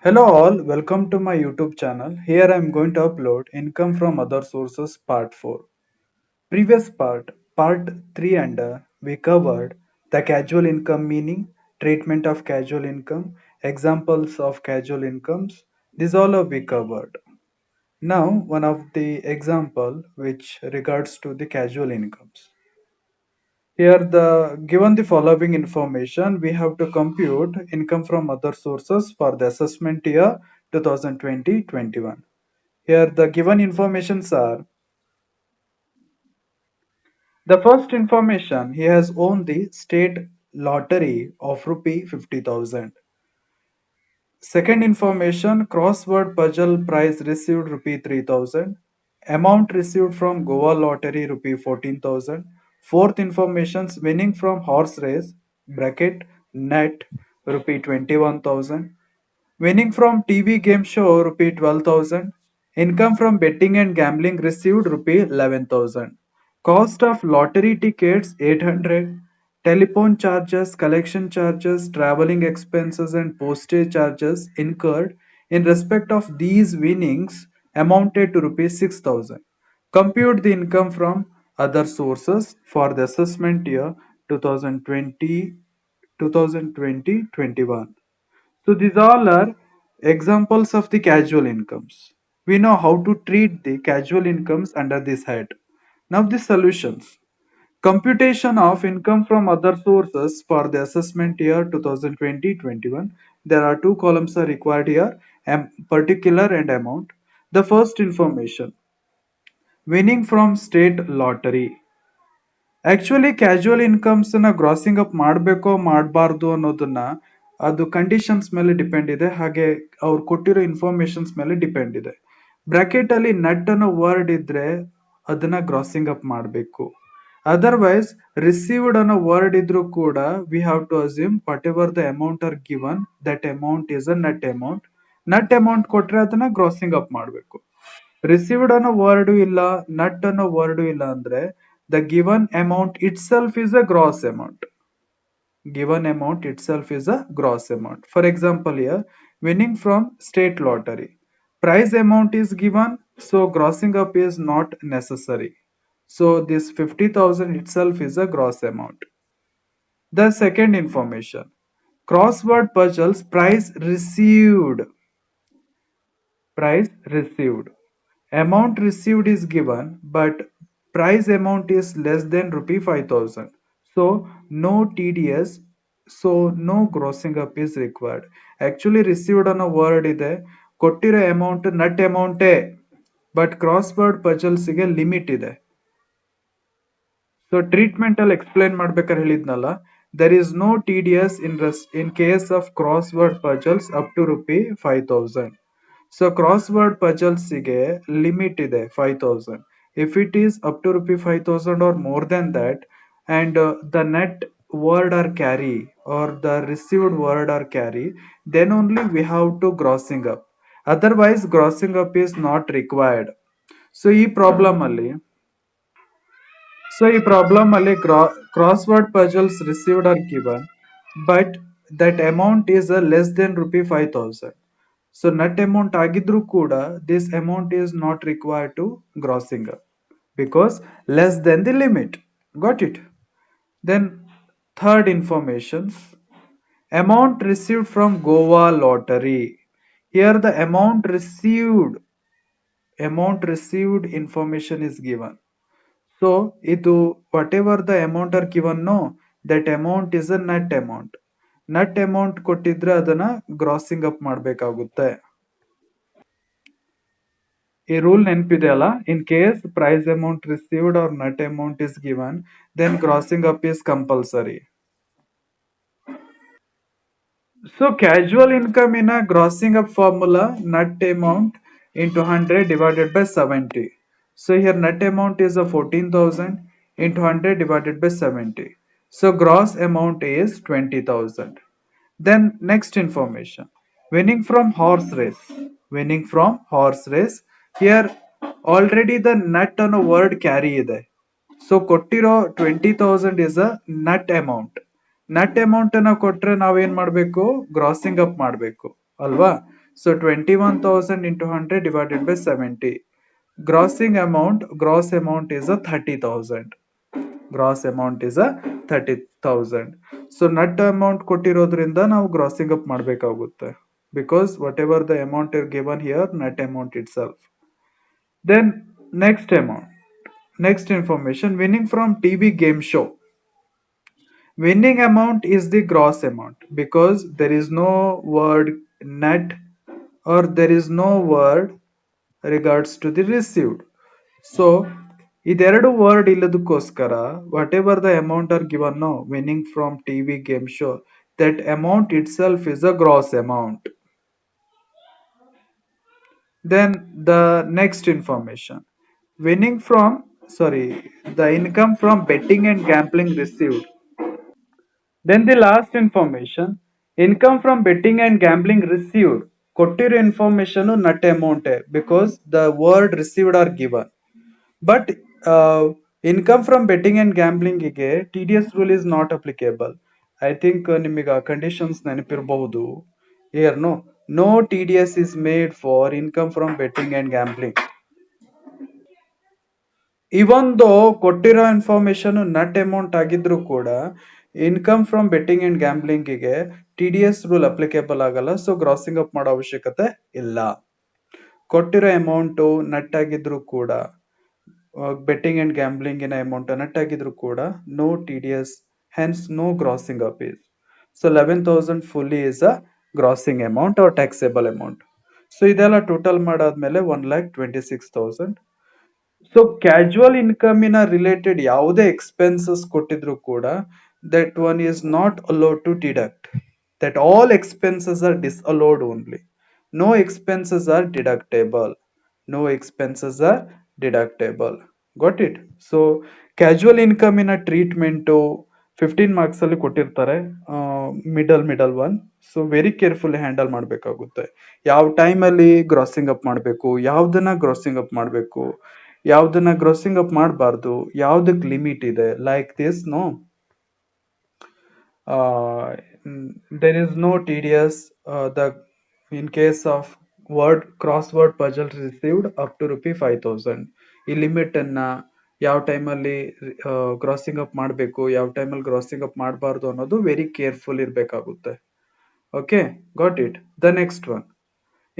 Hello all, welcome to my YouTube channel. Here I am going to upload income from other sources part 4. Previous part 3 under, we covered the casual income meaning, treatment of casual income, examples of casual incomes. This all have we covered. Now one of the example which regards to the casual incomes. Here the given the following information, we have to compute income from other sources for the assessment year 2020-21. Here the given informations are: the first information, he has won the state lottery of rupee 50,000. Second information, crossword puzzle prize received rupee 3,000. Amount received from Goa lottery rupee 14,000. Fourth information, winning from horse race bracket net rupee 21,000. Winning from TV game show rupee 12,000. Income from betting and gambling received rupee 11,000. Cost of lottery tickets 800. Telephone charges, collection charges, traveling expenses and postage charges incurred in respect of these winnings amounted to rupees 6,000. Compute the income from other sources for the assessment year 2020-21. So these all are examples of the casual incomes. We know how to treat the casual incomes under this head. Now the solutions. Computation of income from other sources for the assessment year 2020-21. There are two columns are required here, particular and amount. The first information, winning from state lottery. Actually casual incomes ನ grazing up ಮಾಡಬೇಕೋ ಮಾಡಬಾರ್ದು ಅನ್ನೋದನ್ನ ಅದು conditions ಮೇಲೆ depend ಇದೆ, ಹಾಗೆ ಅವ್ರು ಕೊಟ್ಟಿರೋ ಇನ್ಫಾರ್ಮೇಶನ್ಸ್ ಮೇಲೆ ಡಿಪೆಂಡ್ ಇದೆ. ಬ್ರಾಕೆಟ್ ಅಲ್ಲಿ ನಟ್ ಅನ್ನೋ ವರ್ಡ್ ಇದ್ರೆ ಅದನ್ನ ಗ್ರಾಸಿಂಗ್ ಅಪ್ ಮಾಡಬೇಕು. ಅದರ್ವೈಸ್ ರಿಸೀವ್ಡ್ ಅನ್ನೋ ವರ್ಡ್ ಇದ್ರೂ ಕೂಡ we have to assume whatever the amount are given that amount is a net amount. Net amount ಕೊಟ್ರೆ ಅದನ್ನ ಗ್ರಾಸಿಂಗ್ ಅಪ್ ಮಾಡಬೇಕು. ರಿಸೀವ್ಡ್ ಅನ್ನೋ ವರ್ಡ್ ಇಲ್ಲ, ನಟ್ ಅನ್ನೋ ವರ್ಡ್ ಇಲ್ಲ ಅಂದ್ರೆ the given amount itself is a gross amount. Given amount itself is a gross amount. For example, here winning from state lottery, prize amount is given, so grossing up is not necessary. So this 50,000 itself is a gross amount. The second information, crossword puzzles prize received. Price received. Amount received is given, but price amount is less than rupee 5,000. So no TDS, so no grossing up is required. Actually received on a word ಇದೆ, ಕೊಟ್ಟಿರೋ amount not ಅಮೌಂಟೇ, but crossword ಪಜಲ್ಸ್ಗೆ limit ಇದೆ. So treatment ಅಲ್ಲಿ explain ಮಾಡ್ಬೇಕಾದ್ರೆ ಹೇಳಿದ್ನಲ್ಲ, there is no TDS in case of crossword puzzles up to rupee 5,000. So crossword puzzles ಗೆ limit ಇದೆ 5,000. If it is up to rupee 5,000 or more than that, and the net word or carry or the received word or carry, then only we have to grossing up. Otherwise grossing up is not required. So ಈ problem ಅಲ್ಲಿ crossword puzzles received are given, but that amount is less than rupee 5,000. So net amount agidru kuda this amount is not required to grossing up because less than the limit. Got it? Then third informations, amount received from Goa lottery. Here the amount received information is given. So ಇದು whatever the amount are given, no, that amount is a net amount. Net amount ಕೊಟ್ಟಿದ್ರೆ ಅದನ್ನ grossing up ಮಾಡ್ಬೇಕಾಗುತ್ತೆ. ಈ rule ನೆನಪಿದೆ ಅಲ್ಲ, in case prize amount received are net amount is given, then grossing up is compulsory. So casual income in a grossing up formula, net amount into 100 divided by 70. So here net amount is a 14,000 into 100 divided by 70. So gross amount is 20,000. Then next information, winning from horse race. Winning from horse race. Here already the net on a word carry ಇದೆ. So ಕೊಟ್ಟಿರೋ 20,000 is a net amount. Net amount ಅನ್ನ ಕೊಟ್ರೆ ನಾವೇನ್ ಮಾಡ್ಬೇಕು, grazing up ಮಾಡ್ಬೇಕು ಅಲ್ವಾ? So 21,000 into 100 divided by 70. Gross amount is a 30,000. Gross amount is a 30,000. So net amount ಕೊಟ್ಟಿರೋದ್ರಿಂದ ನಾವು grossing up ಮಾಡಬೇಕಾಗುತ್ತೆ. Because whatever the amount is given here, net amount itself. Then next amount. Next information, winning from TV game show. Winning amount is the gross amount because there is no word net or there is no word regards to the received. So ಇದೆರಡು word ಇಲ್ಲದಕ್ಕೋಸ್ಕರ whatever the amount are given no winning from TV game show that amount itself is a gross amount. Then the next information, winning from, sorry, the income from betting and gambling received. Then the last information, income from betting and gambling received. ಕೊಟ್ಟಿರೋ information nut amount because the word received are given. But income from betting and gambling ಗೆ TDS rule is not applicable. I think ನಿಮಗೆ ಆ conditions ನೆನಪಿರಬಹುದು. Here no TDS is made for income from betting and gambling. ಇವನ್ ದೋ ಕೊಟ್ಟಿರೋ information nut amount ಆಗಿದ್ರು ಕೂಡ income from betting and gambling ಗೆ TDS rule applicable ಆಗಲ್ಲ. ಸೊ ಗ್ರಾಸಿಂಗ್ ಅಪ್ ಮಾಡೋ ಅವಶ್ಯಕತೆ ಇಲ್ಲ. ಕೊಟ್ಟಿರೋ ಅಮೌಂಟ್ ನಟ್ ಆಗಿದ್ರು ಕೂಡ ಬೆಟ್ಟಿಂಗ್ ಅಂಡ್ ಗ್ಯಾಂಬ್ಲಿಂಗ್ ನ ಅಮೌಂಟ್ ನಟ್ ಆಗಿದ್ರು ಕೂಡ no TDS, hence no grossing up is. So 11,000 fully is a grossing amount or taxable amount. So ಇದೆಲ್ಲ ಟೋಟಲ್ ಮಾಡಾದ್ಮೇಲೆ 1,26,000. ಸೊ ಕ್ಯಾಶುವಲ್ ಇನ್ಕಮ್ ಇನ ರಿಲೇಟೆಡ್ ಯಾವುದೇ ಎಕ್ಸ್ಪೆನ್ಸಸ್ ಕೊಟ್ಟಿದ್ರು ಕೂಡ that one is not allowed to deduct. That all expenses are disallowed only. No expenses are deductible. No expenses are deductible. Got it? So casual income ಇನ treatment 15 marks ಅಲ್ಲಿ ಕೊಟ್ಟಿರ್ತಾರೆ. Middle one. So very carefully handle ಮಾಡಬೇಕಾಗುತ್ತೆ. ಯಾವ ಟೈಮಲ್ಲಿ grazing up ಮಾಡಬೇಕು, ಯಾವ್ದನ್ನ grossing up ಮಾಡಬೇಕು, ಯಾವ್ದನ್ನ ಗ್ರಾಸಿಂಗ್ ಅಪ್ ಮಾಡಬಾರ್ದು, ಯಾವ್ದಕ್ ಲಿಮಿಟ್ ಇದೆ, like this no. There is no TDS the in case of crossword puzzle received up to ₹5,000. ಈ ಲಿಮಿಟ್ ಅನ್ನ ಯಾವ ಟೈಮಲ್ಲಿ ಗ್ರಾಸಿಂಗ್ ಅಪ್ ಮಾಡಬೇಕು, ಯಾವ ಟೈಮಲ್ಲಿ ಗ್ರಾಸಿಂಗ್ ಅಪ್ ಮಾಡಬಾರ್ದು ಅನ್ನೋದು ವೆರಿ ಕೇರ್ಫುಲ್ ಇರಬೇಕಾಗುತ್ತೆ. Okay, got it. The next one,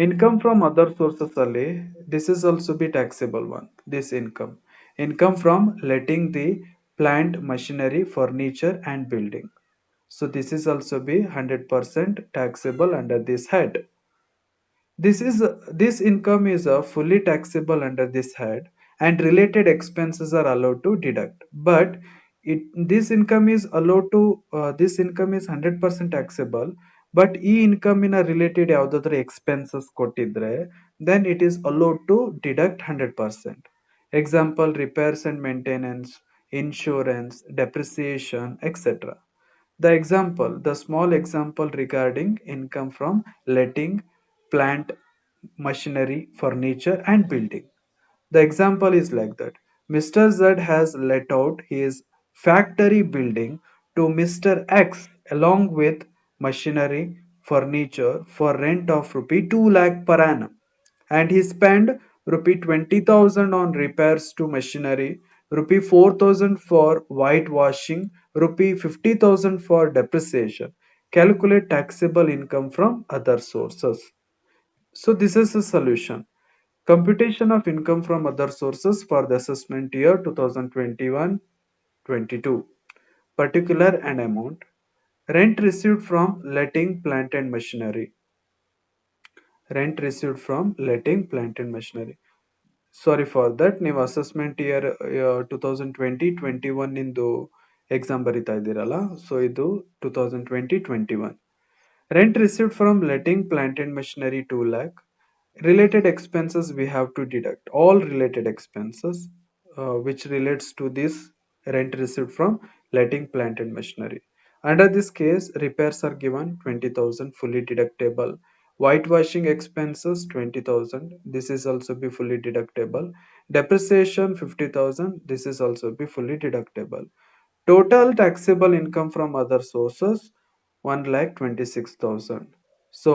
income from other sources ಅಲ್ಲಿ this is also be taxable one. This income from letting the plant, machinery, furniture and building. So this is also be 100% taxable under this head. This income is fully taxable under this head, and related expenses are allowed to deduct. But this income is allowed to this income is 100% taxable. But ಈ income ಇನ related ಯಾವುದಾದ್ರೂ expenses ಕೊಟ್ಟಿದ್ರೆ then it is allowed to deduct 100%. Example, repairs and maintenance, insurance, depreciation, etc. The small example regarding income from letting plant, machinery, furniture and building. The example is like that. Mr. Z has let out his factory building to Mr. X along with machinery, furniture for rent of rupee 2 lakh per annum, and he spent rupee 20,000 on repairs to machinery, rupee 4,000 for whitewashing, rupee 50,000 for depreciation. Calculate taxable income from other sources. So this is the solution. Computation of income from other sources for the assessment year 2021-22. Particular and amount. Rent received from letting plant and machinery. Rent received from letting plant and machinery. Sorry for that. ನೀವು assessment year 2020-21 ಇಂದು exam ಬರಿತಾ ಇದ್ದೀರಲ್ಲ, so ಇದು 2020-21. Rent received from letting plant and machinery 2 lakh. Related expenses we have to deduct. All related expenses which relates to this rent received from letting plant and machinery. Under this case, repairs are given 20,000 fully deductible. Whitewashing expenses 20,000. This is also be fully deductible. Depreciation 50,000. This is also be fully deductible. Total taxable income from other sources 1,26,000. So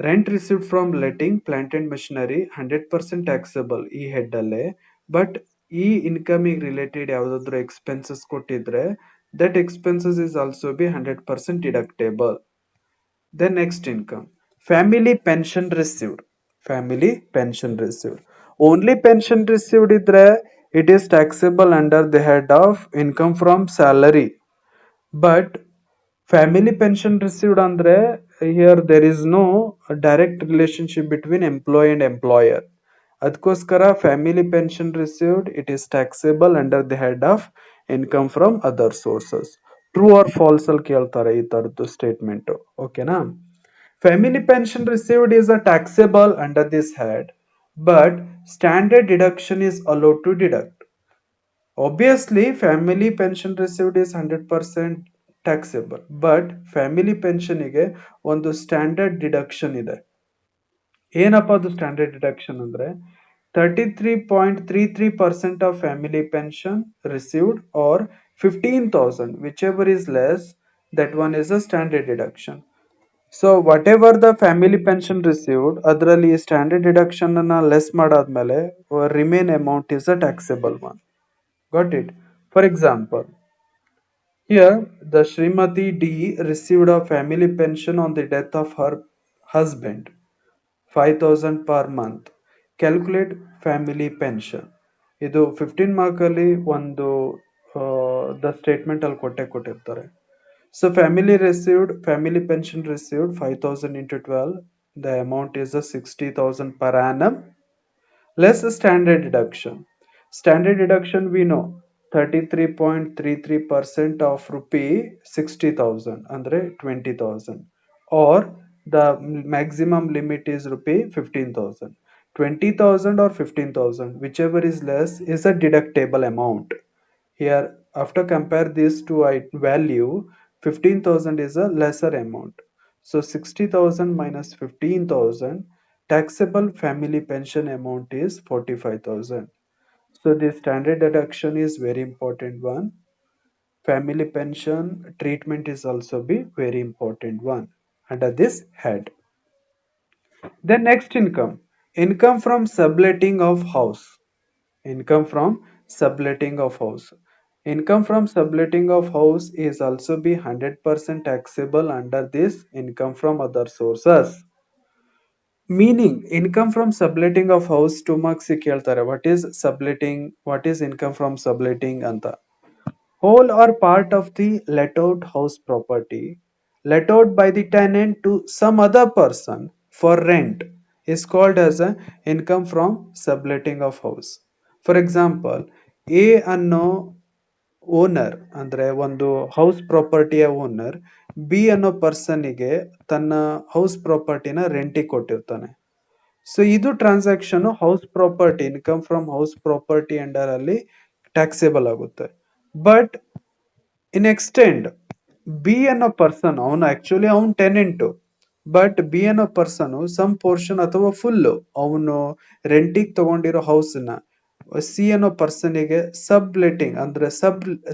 rent received from letting plant and machinery 100% taxable ಈ head ಅಲ್ಲೇ. But ಈ ಇನ್ಕಮಿಗೆ related ಯಾವ್ದಾದ್ರು expenses ಕೊಟ್ಟಿದ್ರೆ that expenses is also B 100% deductible. Then next income. Family pension received. Family pension received. Only pension received idre it is taxable under the head of income from salary. But family pension received andre here there is no direct relationship between employee and employer. ಅದಕ್ಕೋಸ್ಕರ family pension received it is taxable under the head of income from other sources. True or false ಅಲ್ಲಿ ಕೇಳ್ತಾರೆ ಈ ತರದ್ದು statement. ಓಕೆನಾ? Family pension received is a taxable under this head, but standard deduction is allowed to deduct. Obviously, family pension received is 100% taxable, but family pension ಗೆ ಒಂದು standard deduction ಇದೆ. ಏನಪ್ಪಾ ಅದು ಸ್ಟ್ಯಾಂಡರ್ಡ್ ಡಿಡಕ್ಷನ್ ಅಂದ್ರೆ 33.33% of family pension received or 15,000 whichever is less, that one is a standard deduction. So what ever the family pension received ಅದರಲ್ಲಿ standard deduction ಅನ್ನ less ಮಾಡಾದ್ಮೇಲೆ remain amount is a taxable one. Got it? For example, here the Shrimati D received a family pension on the death of her husband 5,000 per month. Calculate family pension. ಇದು 15 mark ಅಲ್ಲಿ ಒಂದು the statement ಅಲ್ಲಿ ಕೊಟ್ಟಿರ್ತಾರೆ. So family pension received 5,000 into 12. The amount is a 60,000 per annum. Less standard deduction. Standard deduction we know 33.33% of rupee 60,000 andre 20,000, or the maximum limit is rupee 15,000. 20,000 or 15,000 whichever is less is a deductible amount. Here, after compare these two value, 15,000 is a lesser amount. So 60,000 minus 15,000, taxable family pension amount is 45,000. So the standard deduction is very important one. Family pension treatment is also be very important one under this head. Then next income. Income from subletting of house. Income from subletting of house. Income from subletting of house is also be 100% taxable under this income from other sources. Meaning income from subletting of house 2 marks ಕೇಳ್ತಾರೆ. What is subletting? What is income from subletting ಅಂತ. Whole or part of the let out house property let out by the tenant to some other person for rent is called as a income from subletting of house. For example, A ಅನ್ನೋ owner ಅಂದ್ರೆ ಒಂದು house ಪ್ರಾಪರ್ಟಿಯ owner B ಅನ್ನೋ ಪರ್ಸನ್ಗೆ ತನ್ನ house ಪ್ರಾಪರ್ಟಿನ ರೆಂಟಿಗೆ ಕೊಟ್ಟಿರ್ತಾನೆ. So ಇದು transaction house property income from house property under ಅಲ್ಲಿ taxable ಆಗುತ್ತೆ. But in extend B ಅನ್ನೋ ಪರ್ಸನ್ ಅವನು ಟೆನೆಂಟ್, ಬಟ್ ಬಿ ಅನ್ನೋ ಪರ್ಸನ್ ಸಮ್ ಪೋರ್ಷನ್ ಅಥವಾ ಫುಲ್ ಅವನು ರೆಂಟಿಗೆ ತಗೊಂಡಿರೋ ಹೌಸ್ ನ ಸಿ ಅನ್ನೋ ಪರ್ಸನ್ಗೆ ಸಬ್ ಲೆಟಿಂಗ್ ಅಂದ್ರೆ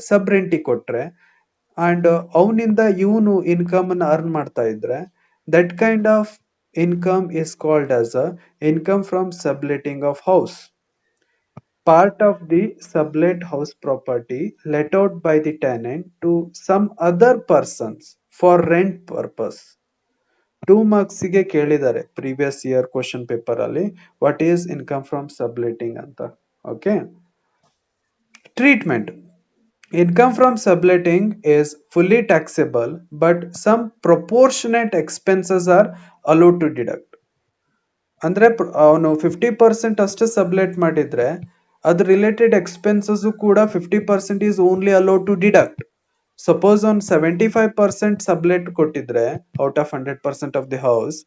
ಸಬ್ ರೆಂಟಿಗೆ ಕೊಟ್ರೆ ಅಂಡ್ ಅವನಿಂದ ಇವನು ಇನ್ಕಮ್ ಅನ್ನ ಅರ್ನ್ ಮಾಡ್ತಾ ಇದ್ರೆ that kind of income is called as a income from subletting of house. Part of the sublet house property let out by the tenant to some other persons for rent purpose. 2 marks ಗೆ ಕೇಳಿದ್ದಾರೆ previous year question paper ಅಲ್ಲಿ what is income from subletting ಅಂತ. Okay, treatment. Income from subletting is fully taxable, but some proportionate expenses are allowed to deduct. ಅಂದ್ರೆ ಅವನು 50% ಅಷ್ಟೇ sublet ಮಾಡಿದ್ರೆ ಅದ್ರ related expenses ಕೂಡ 50% is only allowed to deduct. Suppose ಅವ್ನು 75% sublet ಕೊಟ್ಟಿದ್ರೆ out of 100% of the house,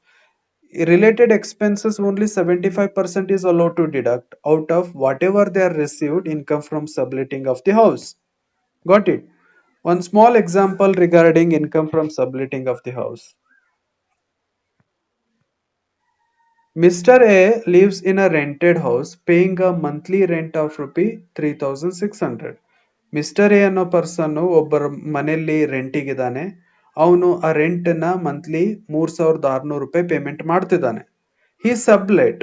related expenses only 75% is allowed to deduct out of whatever they are received income from subletting of the house. Got it? One small example regarding income from subletting of the house. Mr. A lives in a rented house paying a monthly rent of rupee 3,600. Mister A ಅನ್ನೋ person ಒಬ್ಬರ ಮನೆಯಲ್ಲಿ ರೆಂಟಿಗಿದ್ದಾನೆ. ಅವನು ಆ ರೆಂಟನ್ನ monthly 3600 ರೂಪಾಯಿ payment ಮಾಡ್ತಿದ್ದಾನೆ. ಹಿ sublet.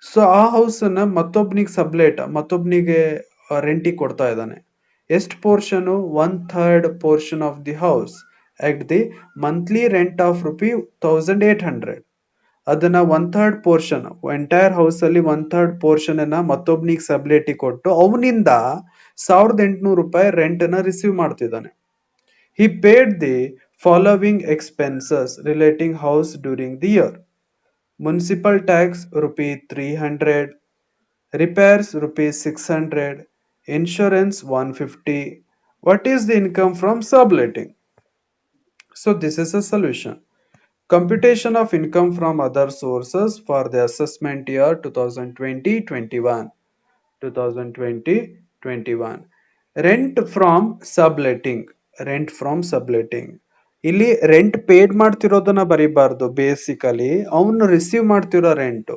So ಆ house ಅನ್ನ ಮತ್ತೊಬ್ನಿಗೆ ರೆಂಟಿಗೆ ಕೊಡ್ತಾ ಇದ್ದಾನೆ. ಎಷ್ಟು portion? 1/3 portion of the house at the monthly rent of ₹1800. ಅದನ್ನ 1/3 ಪೋರ್ಷನ್, ಎಂಟೈರ್ ಹೌಸ್ ಅಲ್ಲಿ 1/3 ಪೋರ್ಷನ್ ಅನ್ನ ಮತ್ತೊಬ್ನಿಗೆ ಸಬ್ಲೆಟಿಗೆ ಕೊಟ್ಟು ಅವನಿಂದ ₹1800 ರೆಂಟ್ ಅನ್ನ ರಿಸೀವ್ ಮಾಡ್ತಿದ್ದಾನೆ. He paid the following expenses relating house during the year: municipal tax ₹300, repairs ₹600, insurance 150. What is the income from subletting? So this is a solution. Computation of income from other sources for the assessment year 2020-21. 2020-21. Rent from subletting. Rent from subletting. ಇಲ್ಲಿ rent paid ಮಾಡ್ತಿರೋದನ್ನ ಬರೀಬಾರ್ದು. Basically ಅವನು receive ಮಾಡ್ತಿರೋ rent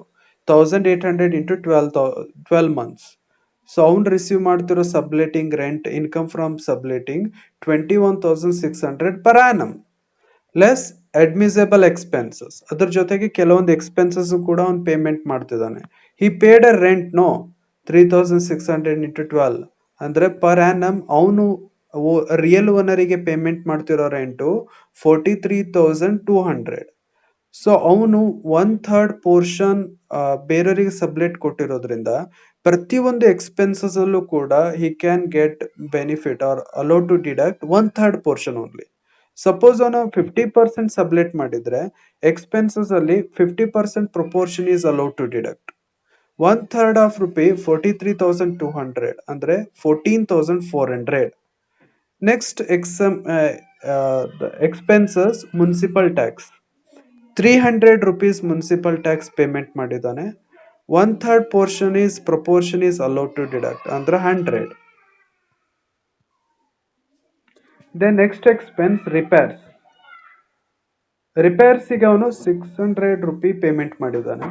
1800 into 12 months. So ಅವ್ನು receive ಮಾಡ್ತಿರೋ subletting rent, income from subletting 21,600 per annum. Less admissible expenses. ಅದ್ರ ಜೊತೆಗೆ ಕೆಲವೊಂದು expenses ಕೂಡ ಅವ್ನು ಪೇಮೆಂಟ್ ಮಾಡ್ತಿದ್ದಾನೆ. ಹಿ ಪೇಡ್ ಅ ರೆಂಟ್ 3600 ಇಂಟು 12 ಅಂದ್ರೆ ಪರ್ ಆನಮ್ ಅವನು ರಿಯಲ್ ಓನರಿಗೆ ಪೇಮೆಂಟ್ ಮಾಡ್ತಿರೋ ರೆಂಟು 43,200. ಸೊ ಅವನು 1/3 ಪೋರ್ಷನ್ ಬೇರೆಯವರಿಗೆ ಸಬ್ಲೆಟ್ ಕೊಟ್ಟಿರೋದ್ರಿಂದ ಪ್ರತಿಯೊಂದು ಎಕ್ಸ್ಪೆನ್ಸಸ್ ಅಲ್ಲೂ ಕೂಡ he can get benefit or allow to deduct 1/3 portion only. Suppose ಅವನು 50% ಸಬ್ಲೆಟ್ ಮಾಡಿದ್ರೆ ಎಕ್ಸ್ಪೆನ್ಸಸ್ ಅಲ್ಲಿ 50% proportion is allowed to deduct. 1/3 of ₹43,200 ಅಂದ್ರೆ 14,400. Next expenses municipal tax. ₹300 municipal tax payment ಮಾಡಿದ್ದಾನೆ. 1/3 proportion is allowed to deduct ಅಂದ್ರೆ 100. Then next expense repairs. ರಿಪೇರ್ಸಿಗೆ ಅವನು ₹600 payment ಮಾಡಿದ್ದಾನೆ.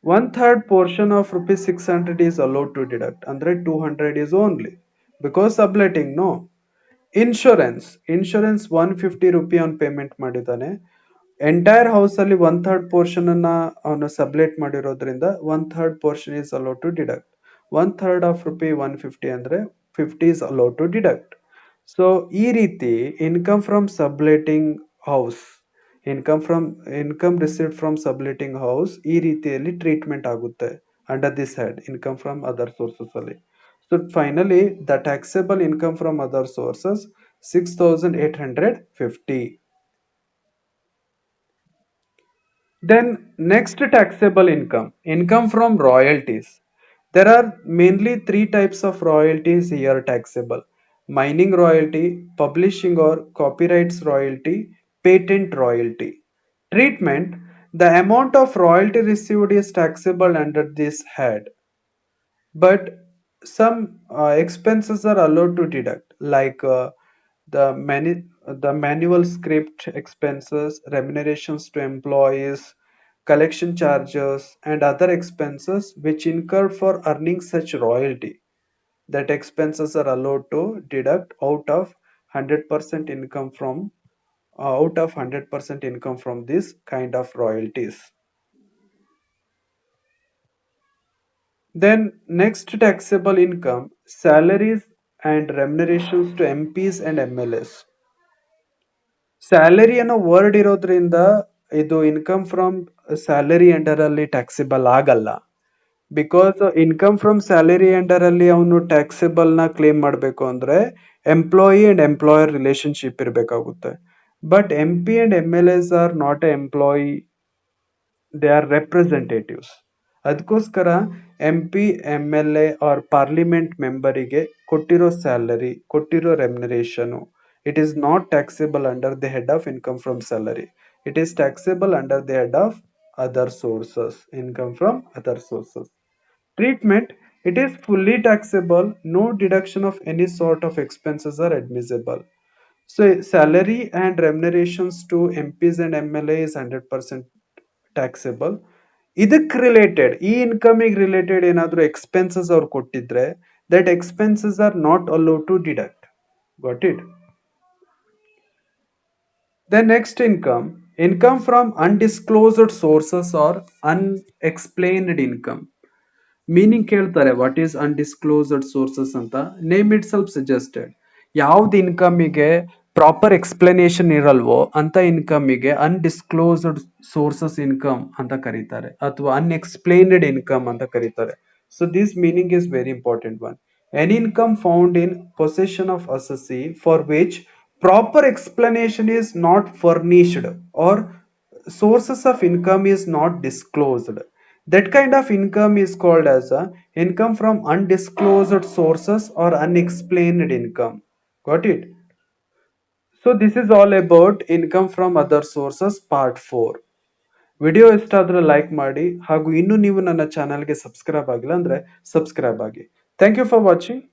1/3 portion of ₹600 is allowed to deduct ಅಂದ್ರೆ 200 is only because subletting. No. Insurance ₹150 ಅವನು payment ಮಾಡಿದ್ದಾನೆ. Entire house ಅಲ್ಲಿ 1/3 portion ಅನ್ನ ಅವನು ಸಬ್ಲೆಟ್ ಮಾಡಿರೋದ್ರಿಂದ 1/3 portion is allowed to deduct. 1/3 of ₹150 ಅಂದ್ರೆ 50 is allowed to deduct. ಸೊ ಈ ರೀತಿ income from subletting house, income received from subletting house ಈ ರೀತಿಯಲ್ಲಿ ಟ್ರೀಟ್ಮೆಂಟ್ ಆಗುತ್ತೆ under this head income from other sources ಅಲ್ಲಿ. So finally the taxable income from other sources 6,850. Then next taxable income from royalties. There are mainly three types of royalties here taxable: mining royalty, publishing or copyrights royalty, patent royalty. Treatment: the amount of royalty received is taxable under this head, but some expenses are allowed to deduct, like the manual script expenses, remunerations to employees, collection charges, and other expenses which incur for earning such royalty. That expenses are allowed to deduct out of 100% income from this kind of royalties. Then next taxable income, salaries and remunerations to MPs and MLAs. Salary ಅನ್ನೋ word ಇರೋದ್ರಿಂದ ಇದು income from salary under ಅಲ್ಲಿ taxable ಆಗಲ್ಲ. Because income from salary under ಅಲ್ಲಿ ಅವನು taxable ನ claim ಮಾಡಬೇಕು ಅಂದ್ರೆ ಎಂಪ್ಲಾಯಿ ಅಂಡ್ ಎಂಪ್ಲಾಯರ್ ರಿಲೇಶನ್ಶಿಪ್ ಇರಬೇಕಾಗುತ್ತೆ. But MP and MLAs are not a employee, they are representatives. ಅದಕ್ಕೋಸ್ಕರ MP, MLA ಆರ್ ಪಾರ್ಲಿಮೆಂಟ್ ಮೆಂಬರಿಗೆ ಕೊಟ್ಟಿರೋ ಸ್ಯಾಲರಿ, ಕೊಟ್ಟಿರೋ remuneration, it is not taxable under the head of income from salary. It is taxable under the head of other sources, income from other sources. Treatment: it is fully taxable. No deduction of any sort of expenses are admissible. So salary and remunerations to MPs and MLA is 100% taxable. ಇದಕ್ಕೆ related, ಈ ಇನ್ಕಮಿಗೆ related ಏನಾದರೂ expenses ಅವ್ರು ಕೊಟ್ಟಿದ್ರೆ that expenses are not allowed to deduct. Got it? Then next income from undisclosed sources or unexplained income. Meaning ಕೇಳ್ತಾರೆ what is undisclosed sources ಅಂತ. Name it self suggested. ಯಾವ್ದು ಇನ್ಕಮಿಗೆ proper explanation ಇರಲ್ವೋ ಅಂತ ಇನ್ಕಮಿಗೆ undisclosed sources income ಅಂತ ಕರೀತಾರೆ ಅಥವಾ unexplained income ಅಂತ ಕರೀತಾರೆ. So this meaning is very important one. N income found in possession of assessee for which proper explanation is not furnished or sources of income is not disclosed. That kind of income is called as a income from undisclosed sources or unexplained income. Got it? So this is all about income from other sources part 4. Video ಇಷ್ಟ ಆದ್ರೆ like ಮಾಡಿ ಹಾಗೂ ಇನ್ನೂ ನೀವು ನನ್ನ ಚಾನಲ್ಗೆ subscribe ಆಗಿಲ್ಲ ಅಂದ್ರೆ ಸಬ್ಸ್ಕ್ರೈಬ್ ಆಗಿ. Thank you for watching.